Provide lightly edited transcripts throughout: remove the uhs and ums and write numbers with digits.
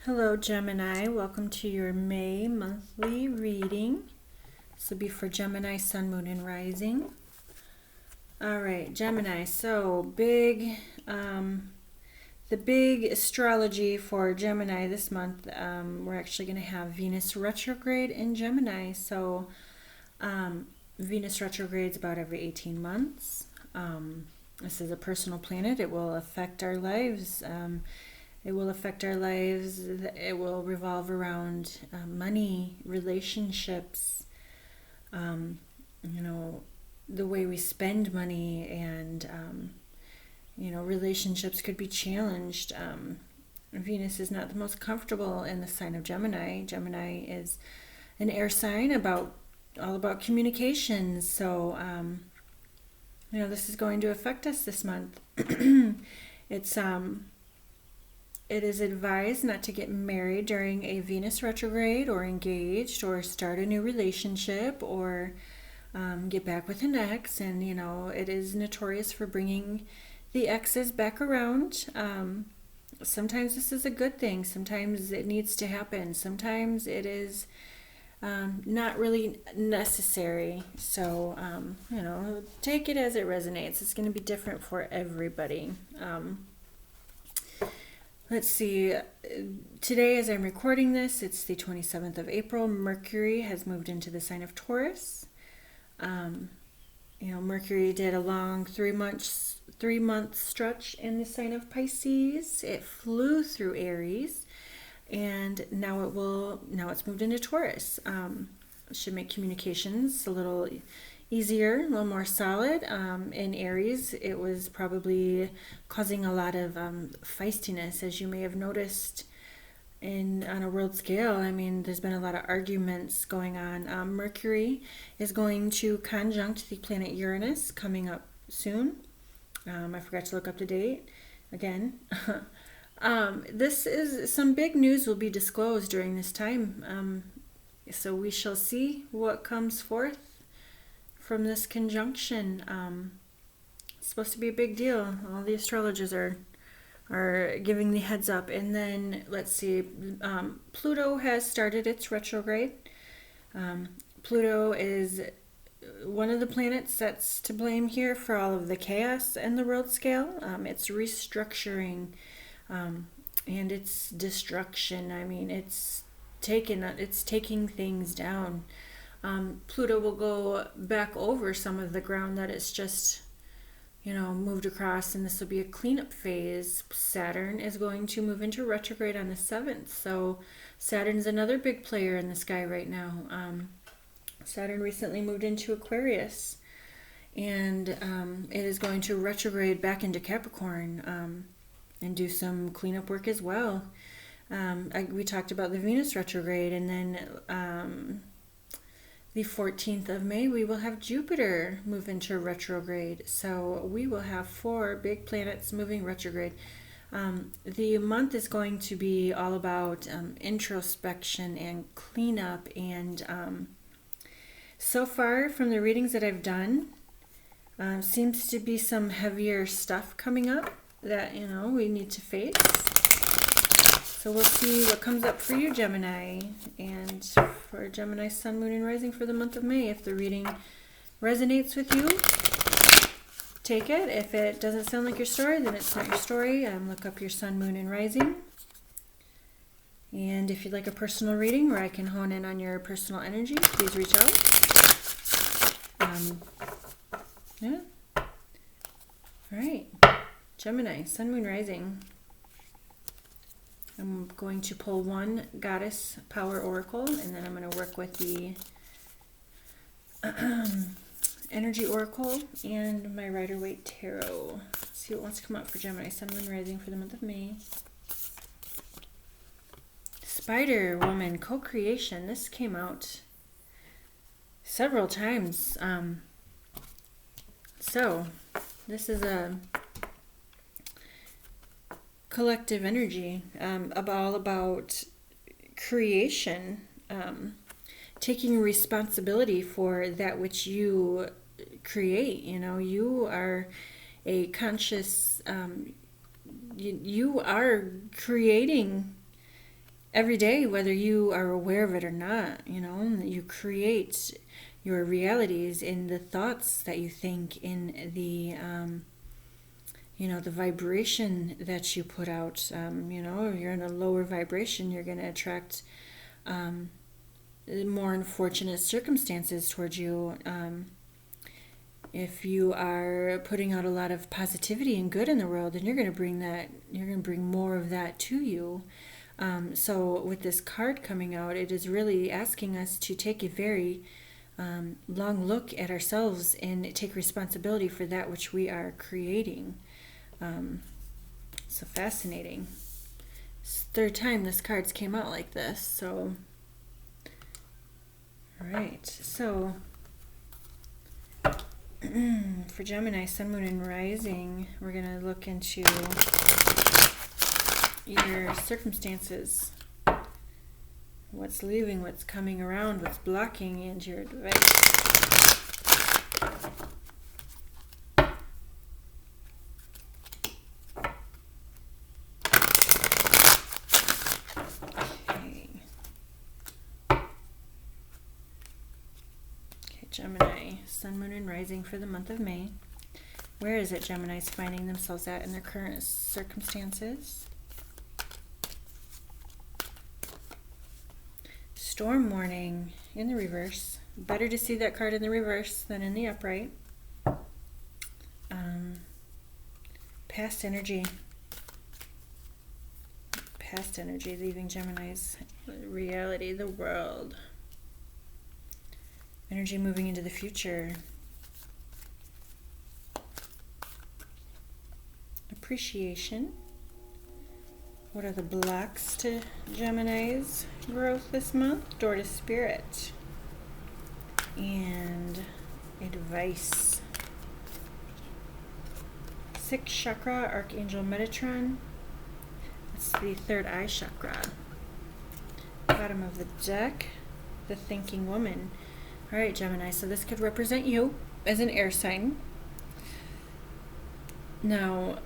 Hello, Gemini. Welcome to your May monthly reading. This will be for Gemini, Sun, Moon, and Rising. All right, Gemini. So, the big astrology for Gemini this month, we're actually going to have Venus retrograde in Gemini. So, Venus retrogrades about every 18 months. This is a personal planet. It will affect our lives. It will affect our lives. It will revolve around money, relationships, the way we spend money, and, relationships could be challenged. Venus is not the most comfortable in the sign of Gemini. Gemini is an air sign all about communications. So, this is going to affect us this month. It is advised not to get married during a Venus retrograde or engaged or start a new relationship or get back with an ex. And, it is notorious for bringing the exes back around. Sometimes this is a good thing. Sometimes it needs to happen. Sometimes it is not really necessary. So, take it as it resonates. It's going to be different for everybody. Let's see, today as I'm recording this, it's the 27th of April. Mercury has moved into the sign of Taurus. Mercury did a long 3-month stretch in the sign of Pisces. It flew through Aries, and now it's moved into Taurus. It should make communications a little easier, a little more solid. In Aries, it was probably causing a lot of feistiness, as you may have noticed on a world scale. I mean, there's been a lot of arguments going on. Mercury is going to conjunct the planet Uranus coming up soon. I forgot to look up the date again. This is some big news will be disclosed during this time. So we shall see what comes forth from this conjunction. It's supposed to be a big deal. All the astrologers are giving the heads up. And then let's see, Pluto has started its retrograde. Pluto is one of the planets that's to blame here for all of the chaos in the world scale. It's restructuring and it's destruction. I mean, it's taking things down. Pluto will go back over some of the ground that it's just, moved across, and this will be a cleanup phase. Saturn is going to move into retrograde on the 7th, so Saturn's another big player in the sky right now. Saturn recently moved into Aquarius, and it is going to retrograde back into Capricorn and do some cleanup work as well. We talked about the Venus retrograde, and then the 14th of May, we will have Jupiter move into retrograde. So we will have 4 big planets moving retrograde. The month is going to be all about introspection and cleanup. And so far from the readings that I've done, seems to be some heavier stuff coming up that, we need to face. So we'll see what comes up for you, Gemini, and for Gemini, Sun, Moon, and Rising for the month of May. If the reading resonates with you, take it. If it doesn't sound like your story, then it's not your story. Look up your Sun, Moon, and Rising. And if you'd like a personal reading where I can hone in on your personal energy, please reach out. Yeah. All right. Gemini, Sun, Moon, Rising. I'm going to pull one Goddess Power Oracle, and then I'm going to work with the Energy Oracle and my Rider-Waite Tarot. Let's see what wants to come up for Gemini, Sun, Moon, Rising for the month of May. Spider Woman, Co-Creation. This came out several times. So this is a collective energy, all about creation, taking responsibility for that which you create. You are a conscious, you are creating every day, whether you are aware of it or not. You create your realities in the thoughts that you think, in the vibration that you put out. If you're in a lower vibration, you're going to attract more unfortunate circumstances towards you. If you are putting out a lot of positivity and good in the world, then you're going to bring more of that to you. So with this card coming out, it is really asking us to take a very long look at ourselves and take responsibility for that which we are creating. So fascinating. It's the third time this card's came out like this. So, all right. So for Gemini, Sun, Moon, and Rising, we're going to look into your circumstances. What's leaving, what's coming around, what's blocking, and your advice. Gemini, Sun, Moon, and Rising for the month of May. Where is it Gemini's finding themselves at in their current circumstances? Storm warning in the reverse. Better to see that card in the reverse than in the upright. Past energy. Past energy leaving Gemini's reality, the world. Energy moving into the future. Appreciation. What are the blocks to Gemini's growth this month? Door to Spirit. And advice. Sixth chakra, Archangel Metatron. That's the third eye chakra. Bottom of the deck, the Thinking Woman. All right, Gemini, so this could represent you as an air sign. Now,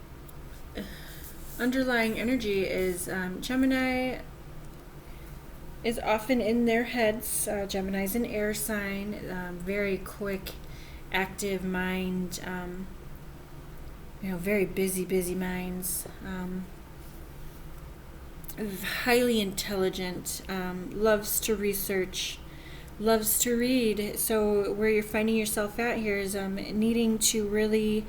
underlying energy is Gemini is often in their heads. Gemini's an air sign, very quick, active mind, very busy minds, highly intelligent, loves to research, loves to read. So where you're finding yourself at here is needing to really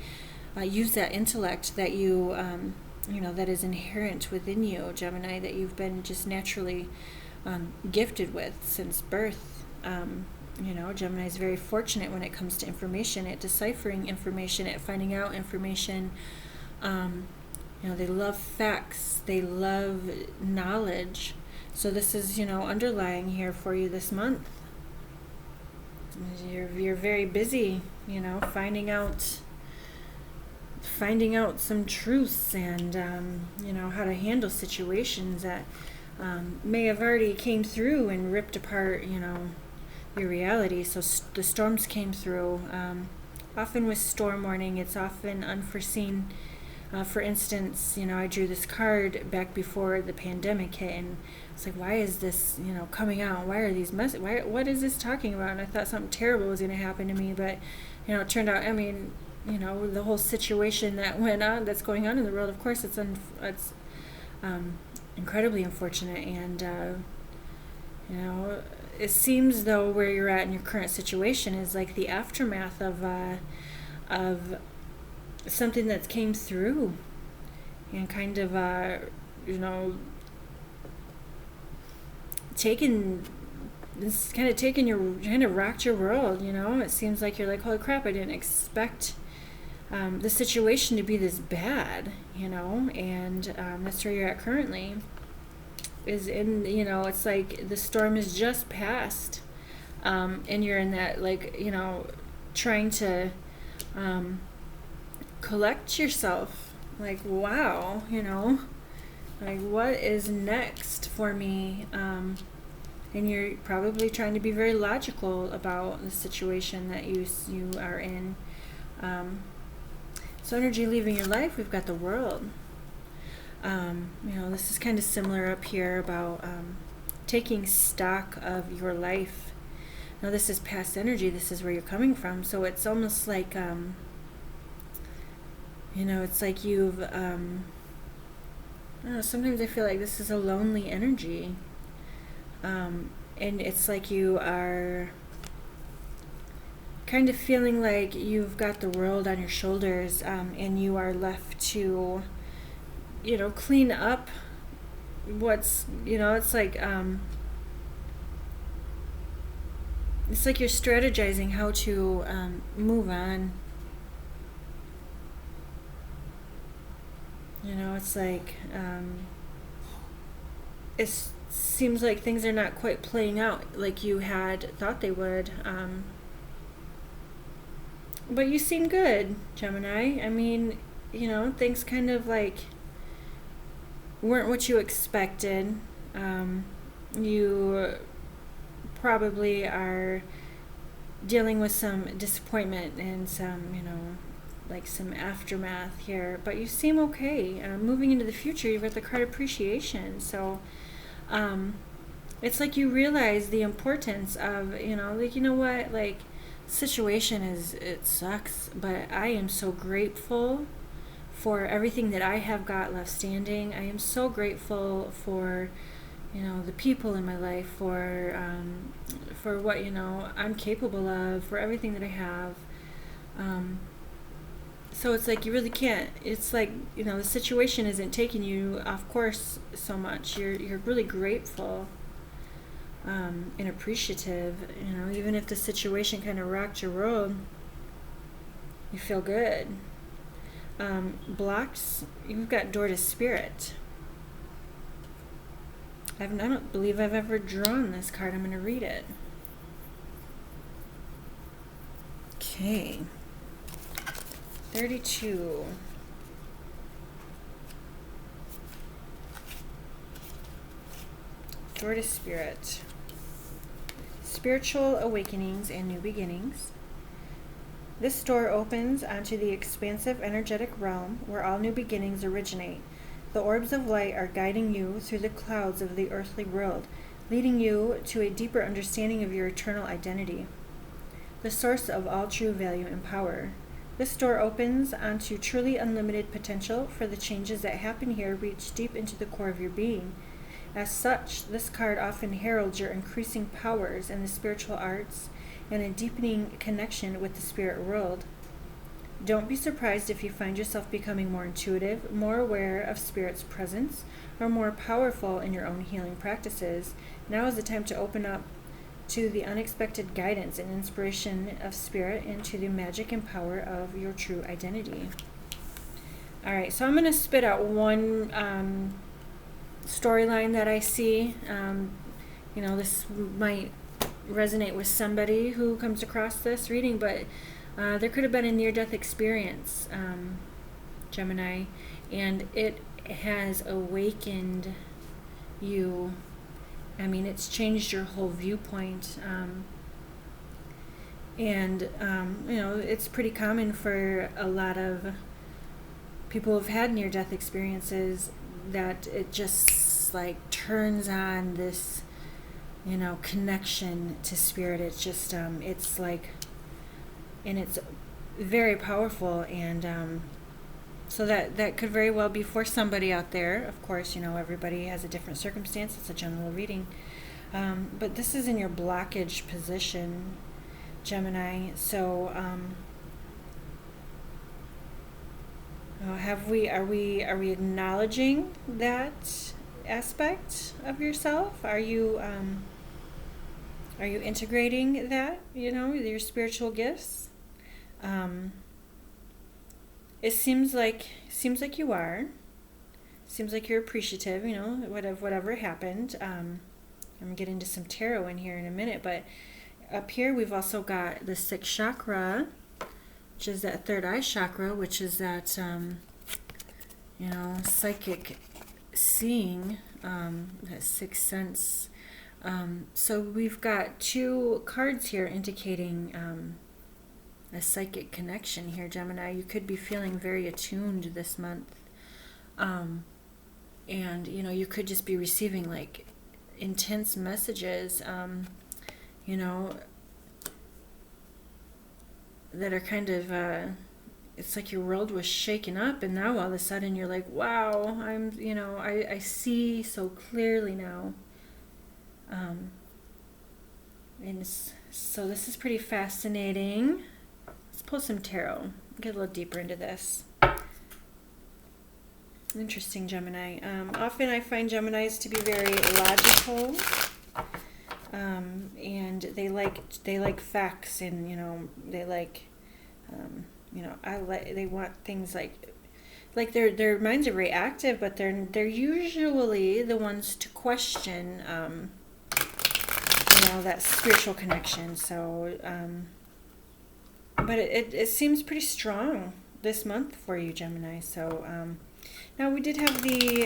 use that intellect that you that is inherent within you, Gemini, that you've been just naturally gifted with since birth. Gemini is very fortunate when it comes to information, at deciphering information, at finding out information. They love facts, they love knowledge. So this is underlying here for you this month. You're very busy, finding out some truths and how to handle situations that may have already came through and ripped apart your reality. So the storms came through. Often with storm warning, it's often unforeseen. For instance, I drew this card back before the pandemic hit, and it's like, why is this coming out? Why are these what is this talking about? And I thought something terrible was going to happen to me, but it turned out, the whole situation that went on, that's going on in the world, of course it's incredibly unfortunate. And it seems though where you're at in your current situation is like the aftermath of something that came through and kind of rocked your world. It seems like you're like, holy crap, I didn't expect the situation to be this bad, and that's where you're at currently, is in, it's like the storm is just passed, and you're in that, trying to collect yourself, like, wow, like, what is next for me? And you're probably trying to be very logical about the situation that you are in. So energy leaving your life, we've got the World. This is kind of similar up here about taking stock of your life. Now, this is past energy. This is where you're coming from. So it's almost like, it's like you've, I don't know, sometimes I feel like this is a lonely energy. And it's like you are kind of feeling like you've got the world on your shoulders, and you are left to, clean up it's like you're strategizing how to move on. It's like it seems like things are not quite playing out like you had thought they would. But you seem good, Gemini. I mean, things kind of like weren't what you expected. You probably are dealing with some disappointment and some, like some aftermath here, but you seem okay. Moving into the future, you've got the card appreciation. So it's like you realize the importance of, what, like, situation it sucks, but I am so grateful for everything that I have got left standing. I am so grateful for, the people in my life, for what, I'm capable of, for everything that I have. So it's like you really can't, it's like, the situation isn't taking you off course so much. You're really grateful and appreciative. Even if the situation kind of rocked your world, you feel good. Blocks, you've got door to spirit. I don't believe I've ever drawn this card. I'm going to read it. Okay. 32. Door to spirit. Spiritual awakenings and new beginnings. This door opens onto the expansive energetic realm where all new beginnings originate. The orbs of light are guiding you through the clouds of the earthly world, leading you to a deeper understanding of your eternal identity, the source of all true value and power. This door opens onto truly unlimited potential, for the changes that happen here reach deep into the core of your being. As such, this card often heralds your increasing powers in the spiritual arts and a deepening connection with the spirit world. Don't be surprised if you find yourself becoming more intuitive, more aware of spirit's presence, or more powerful in your own healing practices. Now is the time to open up to the unexpected guidance and inspiration of spirit and to the magic and power of your true identity. All right, so I'm going to spit out one storyline that I see. This might resonate with somebody who comes across this reading, but there could have been a near-death experience, Gemini, and it has awakened you. I mean, it's changed your whole viewpoint. It's pretty common for a lot of people who've had near-death experiences that it just like turns on this, connection to spirit. It's just, it's like, and it's very powerful, and so that could very well be for somebody out there. Of course, everybody has a different circumstance. It's a general reading, but this is in your blockage position, Gemini. So are we acknowledging that aspect of yourself? Are you integrating that, your spiritual gifts? It seems like you are. Seems like you're appreciative, whatever happened. I'm gonna get into some tarot in here in a minute, but up here we've also got the sixth chakra, which is that third eye chakra, which is that psychic seeing, that sixth sense. So we've got two cards here indicating a psychic connection here, Gemini. You could be feeling very attuned this month. And, you could just be receiving like intense messages, you know, that are kind of, it's like your world was shaken up, and now all of a sudden you're like, wow, I see so clearly now. So this is pretty fascinating. Let's pull some tarot, get a little deeper into this. Interesting, Gemini. Often I find Geminis to be very logical, and they like facts, and they like, they want things like their minds are very active, but they're usually the ones to question, that spiritual connection. So, but it seems pretty strong this month for you, Gemini. So, now we did have the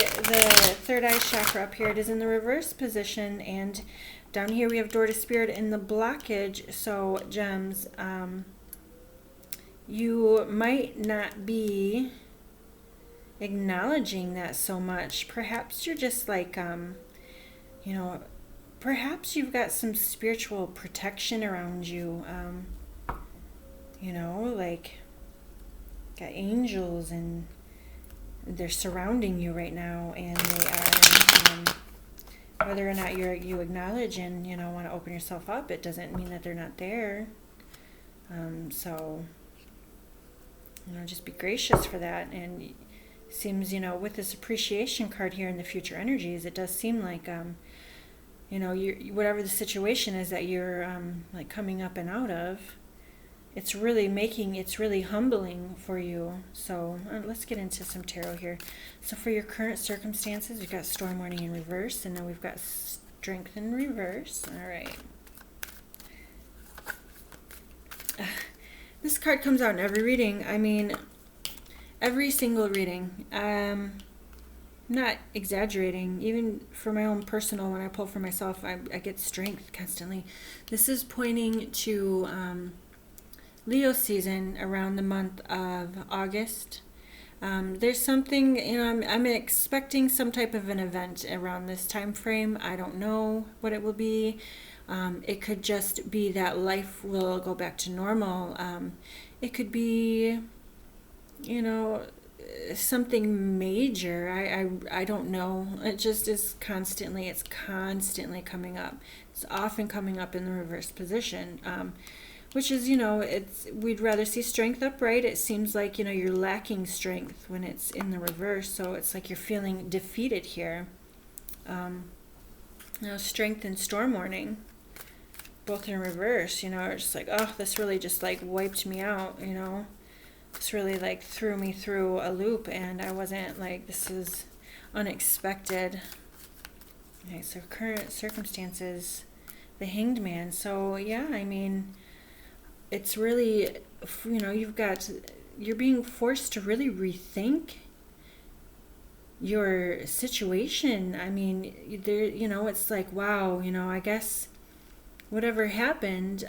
third eye chakra up here. It is in the reverse position, and down here we have door to spirit in the blockage. So, gems, you might not be acknowledging that so much. Perhaps you're just like, perhaps you've got some spiritual protection around you. Like got angels, and they're surrounding you right now, and they are, whether or not you acknowledge and want to open yourself up, it doesn't mean that they're not there. So just be gracious for that. And it seems, with this appreciation card here in the future energies, it does seem like you, whatever the situation is that you're like coming up and out of, it's really humbling for you. So let's get into some tarot here. So for your current circumstances, we've got storm warning in reverse, and now we've got strength in reverse. All right. This card comes out in every reading. I mean, every single reading. Not exaggerating. Even for my own personal, when I pull for myself, I get strength constantly. This is pointing to Leo season around the month of August. There's something, I'm expecting some type of an event around this time frame. I don't know what it will be. It could just be that life will go back to normal. It could be, something major. I don't know. It just is constantly coming up. It's often coming up in the reverse position. Which is, we'd rather see strength upright. It seems like, you're lacking strength when it's in the reverse. So it's like you're feeling defeated here. Strength and storm warning, both in reverse, it's just like, oh, this really just like wiped me out, This really like threw me through a loop, and I wasn't like, this is unexpected. Okay, so current circumstances, the Hanged Man. So yeah, I mean, it's really, you're being forced to really rethink your situation. I mean, it's like, wow, I guess whatever happened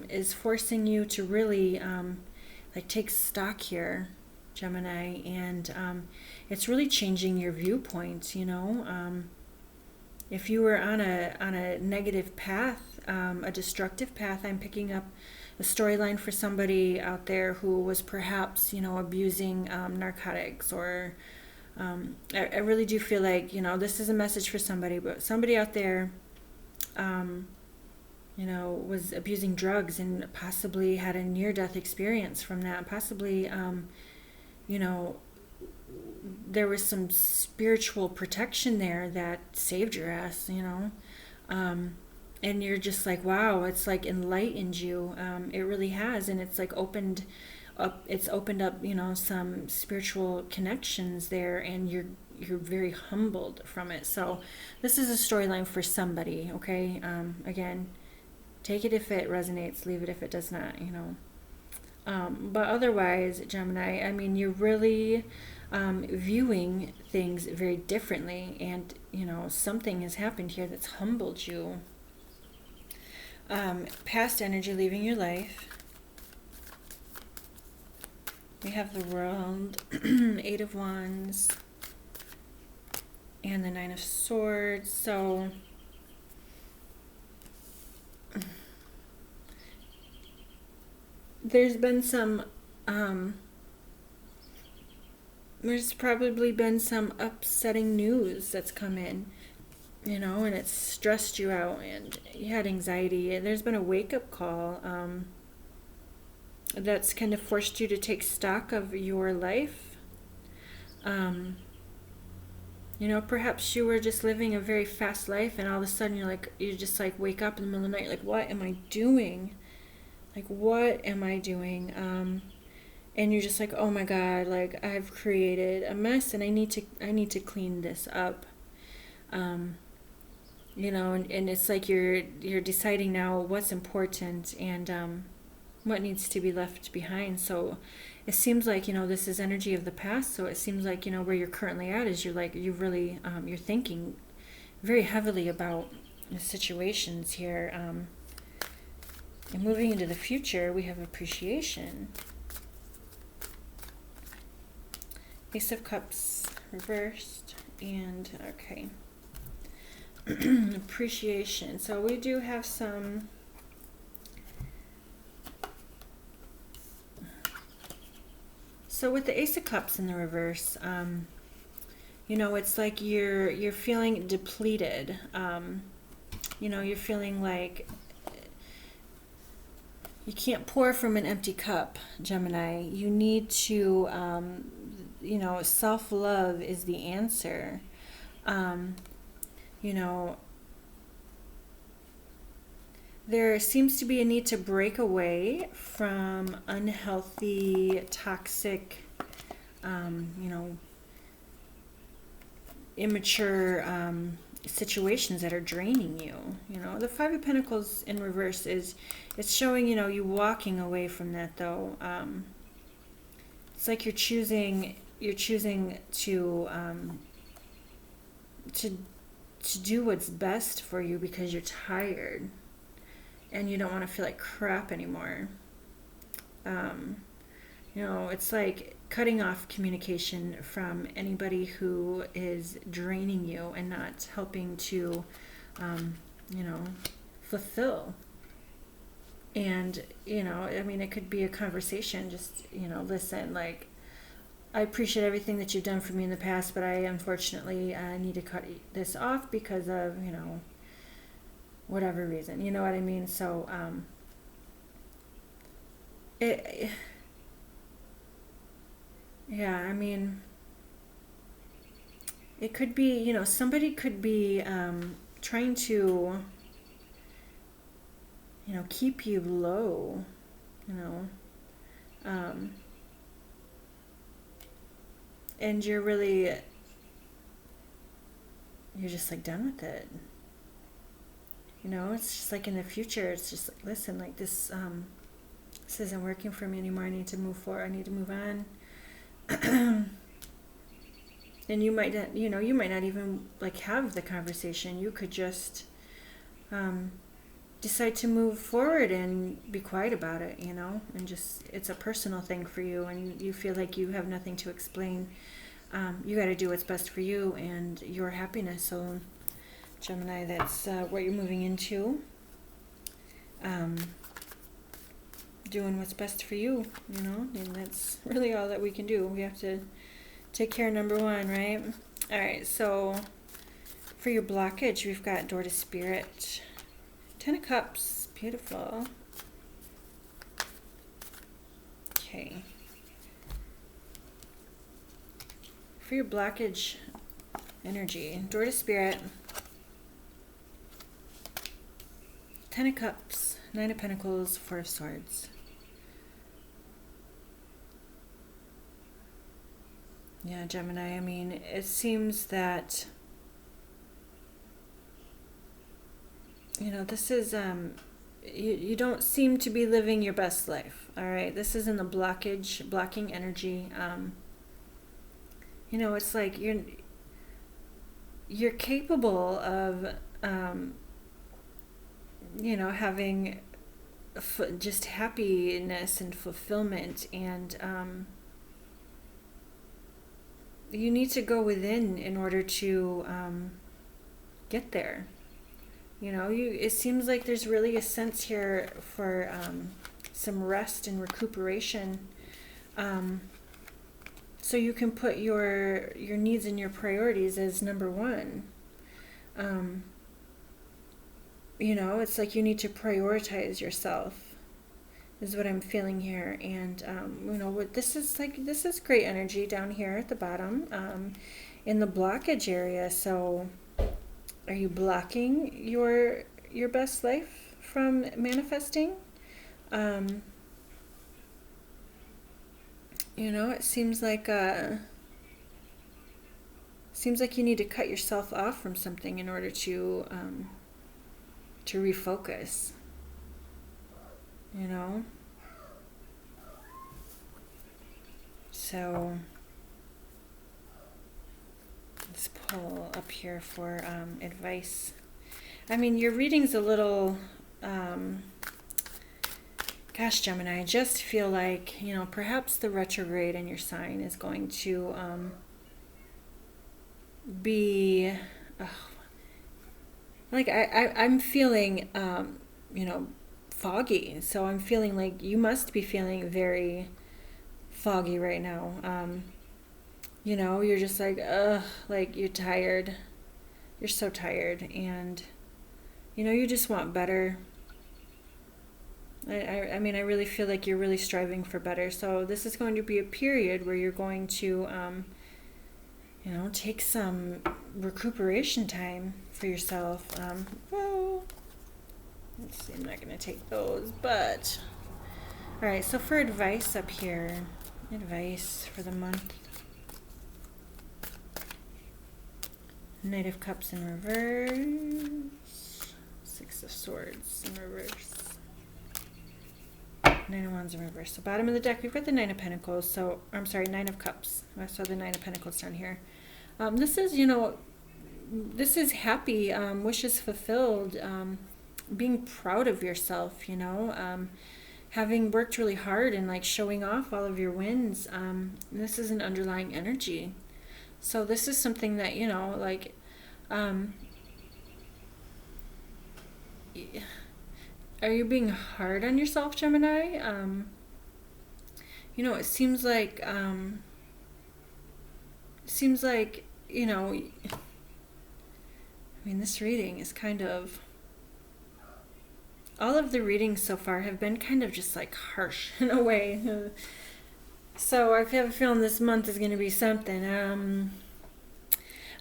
is forcing you to really like take stock here, Gemini, and it's really changing your viewpoint. If you were on a negative path, a destructive path, I'm picking up a storyline for somebody out there who was perhaps, abusing narcotics, or I really do feel like, this is a message for somebody, but somebody out there, was abusing drugs and possibly had a near-death experience from that. Possibly, there was some spiritual protection there that saved your ass, and you're just like, wow, it's like enlightened you. It really has, and it's like opened up, some spiritual connections there, and you're very humbled from it. So this is a storyline for somebody, okay? Again, take it if it resonates, leave it if it does not, But otherwise, Gemini, I mean, you're really viewing things very differently, and, something has happened here that's humbled you. Past energy leaving your life. We have the World, Eight of Wands, and the Nine of Swords. So there's been some there's probably been some upsetting news that's come in, and it's stressed you out and you had anxiety, and there's been a wake-up call that's kind of forced you to take stock of your life. um, Perhaps you were just living a very fast life, and all of a sudden you just like wake up in the middle of the night, like, what am I doing? Like, what am I doing? And you're just like, oh my God, like I've created a mess, and I need to clean this up. Um, and it's like you're deciding now what's important, and what needs to be left behind. So it seems like, this is energy of the past. So it seems like, where you're currently at is you're thinking very heavily about the situations here. And moving into the future, we have appreciation. Ace of Cups reversed, and okay. Appreciation. So we do have some so with the Ace of Cups in the reverse, it's like you're feeling depleted. You're feeling like you can't pour from an empty cup, Gemini. You need to, self-love is the answer. You know, there seems to be a need to break away from unhealthy, toxic, immature situations that are draining you. The Five of Pentacles in reverse it's showing, you walking away from that, though. It's like you're choosing to do what's best for you because you're tired and you don't want to feel like crap anymore. It's like cutting off communication from anybody who is draining you and not helping to, fulfill. And, it could be a conversation, just, listen, like, I appreciate everything that you've done for me in the past, but I unfortunately need to cut this off because of, whatever reason. You know what I mean? So, yeah, it could be, somebody could be trying to, keep you low, and you're just like done with it. It's just like in the future, it's just like, listen, like this isn't working for me anymore. I need to move forward. I need to move on. And you might not, even like have the conversation. You could just decide to move forward and be quiet about it, and just, it's a personal thing for you, and you feel like you have nothing to explain. You got to do what's best for you and your happiness. So, Gemini, that's what you're moving into. Doing what's best for you, and that's really all that we can do. We have to take care of number one, right? All right, so for your blockage, we've got Door to Spirit. Ten of Cups, beautiful. Okay. For your blockage energy, Door to Spirit, Ten of Cups, Nine of Pentacles, Four of Swords. Yeah, Gemini, it seems that, this is, you don't seem to be living your best life, all right? This is in the blocking energy. It's like you're capable of, having just happiness and fulfillment, and you need to go within in order to get there. It seems like there's really a sense here for some rest and recuperation, so you can put your needs and your priorities as number one. It's like you need to prioritize yourself, is what I'm feeling here. And what this is great energy down here at the bottom, in the blockage area. So are you blocking your best life from manifesting? It seems like you need to cut yourself off from something in order to refocus. So let's pull up here for advice. I mean, your reading's a little, gosh, Gemini, I just feel like, perhaps the retrograde in your sign is going to be, like I'm feeling, foggy. So I'm feeling like you must be feeling very foggy right now. You're just like, like you're tired. You're so tired, and you just want better. I mean, I really feel like you're really striving for better. So this is going to be a period where you're going to, take some recuperation time for yourself. Well, let's see, I'm not going to take those, but all right. So for advice up here, advice for the month. Knight of Cups in reverse, Six of Swords in reverse, Nine of Wands in reverse. So bottom of the deck, we've got the Nine of Pentacles. So, I'm sorry, Nine of Cups. I saw the Nine of Pentacles down here. This is, this is happy, wishes fulfilled, being proud of yourself, having worked really hard and like showing off all of your wins. This is an underlying energy. So this is something that, are you being hard on yourself, Gemini? It seems like, this reading is kind of, all of the readings so far have been kind of just like harsh in a way. So I have a feeling this month is going to be something.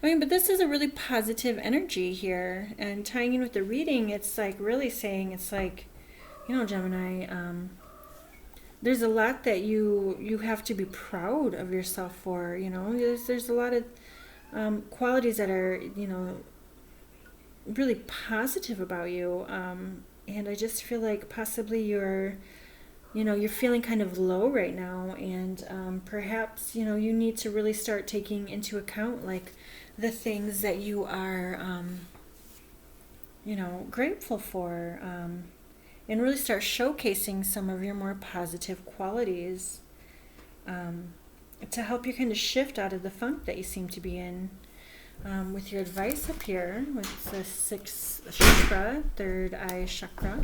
But this is a really positive energy here, and tying in with the reading, it's like really saying, it's like, Gemini, there's a lot that you have to be proud of yourself for. There's a lot of qualities that are, really positive about you, and I just feel like possibly you're feeling kind of low right now, and perhaps you need to really start taking into account like the things that you are grateful for, and really start showcasing some of your more positive qualities, to help you kind of shift out of the funk that you seem to be in. With your advice up here with the sixth chakra, third eye chakra,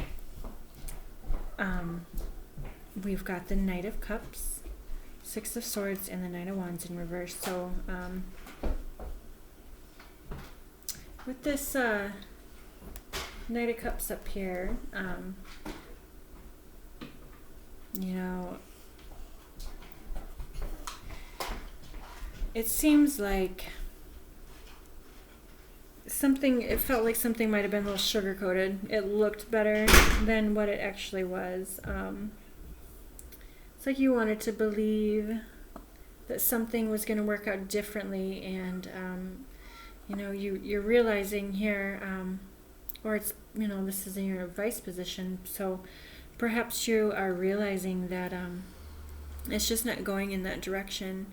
we've got the Knight of Cups, Six of Swords, and the Knight of Wands in reverse. So with this Knight of Cups up here, it seems like it felt like something might have been a little sugar-coated. It looked better than what it actually was. It's like you wanted to believe that something was going to work out differently, and you're realizing here, or it's, this is in your advice position, so perhaps you are realizing that it's just not going in that direction.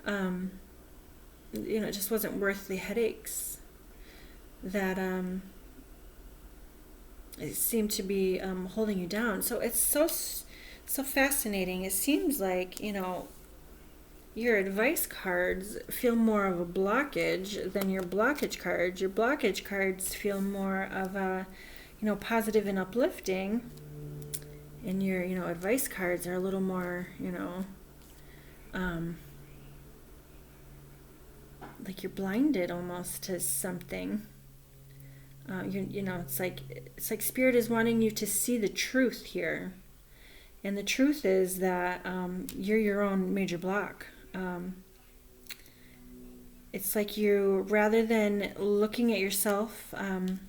It just wasn't worth the headaches that it seemed to be holding you down. So it's so fascinating. It seems like, your advice cards feel more of a blockage than your blockage cards. Your blockage cards feel more of a, positive and uplifting. And your, advice cards are a little more, um, like you're blinded almost to something. It's like spirit is wanting you to see the truth here. And the truth is that you're your own major block. It's like you, rather than looking at yourself, and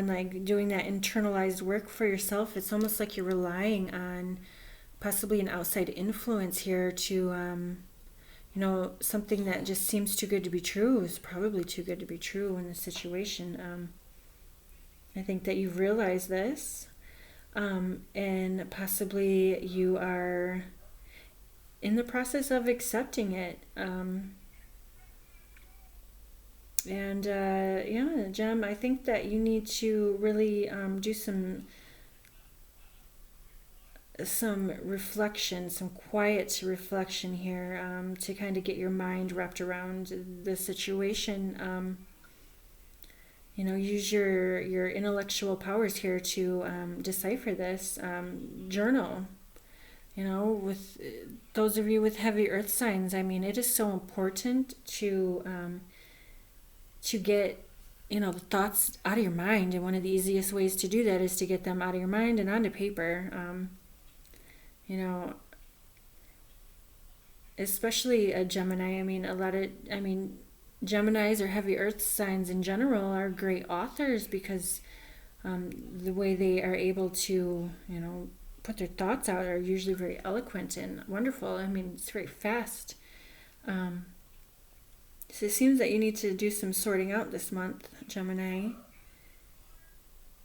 like doing that internalized work for yourself, it's almost like you're relying on possibly an outside influence here to, something that just seems too good to be true is probably too good to be true in this situation. I think that you've realized this, and possibly you are in the process of accepting it. Yeah, Jem, I think that you need to really do some reflection, some quiet reflection here, to kind of get your mind wrapped around the situation. Use your intellectual powers here to decipher this. Journal. With those of you with heavy earth signs, I mean, it is so important to get the thoughts out of your mind, and one of the easiest ways to do that is to get them out of your mind and onto paper. Especially a Gemini. Geminis or heavy earth signs in general are great authors because the way they are able to put their thoughts out are usually very eloquent and wonderful. It's very fast. So it seems that you need to do some sorting out this month, Gemini.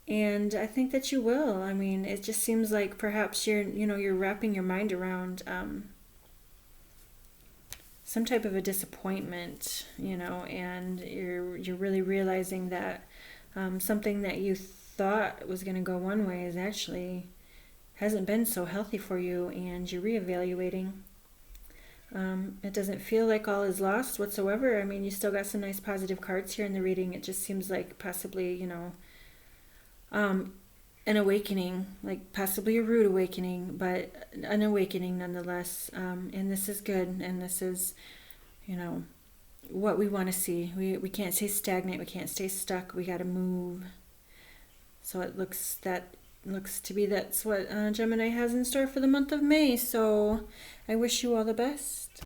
And I think that you will. It just seems like perhaps you're wrapping your mind around some type of a disappointment, and you're really realizing that something that you thought was going to go one way is actually hasn't been so healthy for you, and you're reevaluating. It doesn't feel like all is lost whatsoever. You still got some nice positive cards here in the reading. It just seems like possibly, an awakening, like possibly a rude awakening, but an awakening nonetheless. And this is good, and this is, what we want to see. We can't stay stagnant. We can't stay stuck. We got to move. So it looks to be that's what Gemini has in store for the month of May. So I wish you all the best.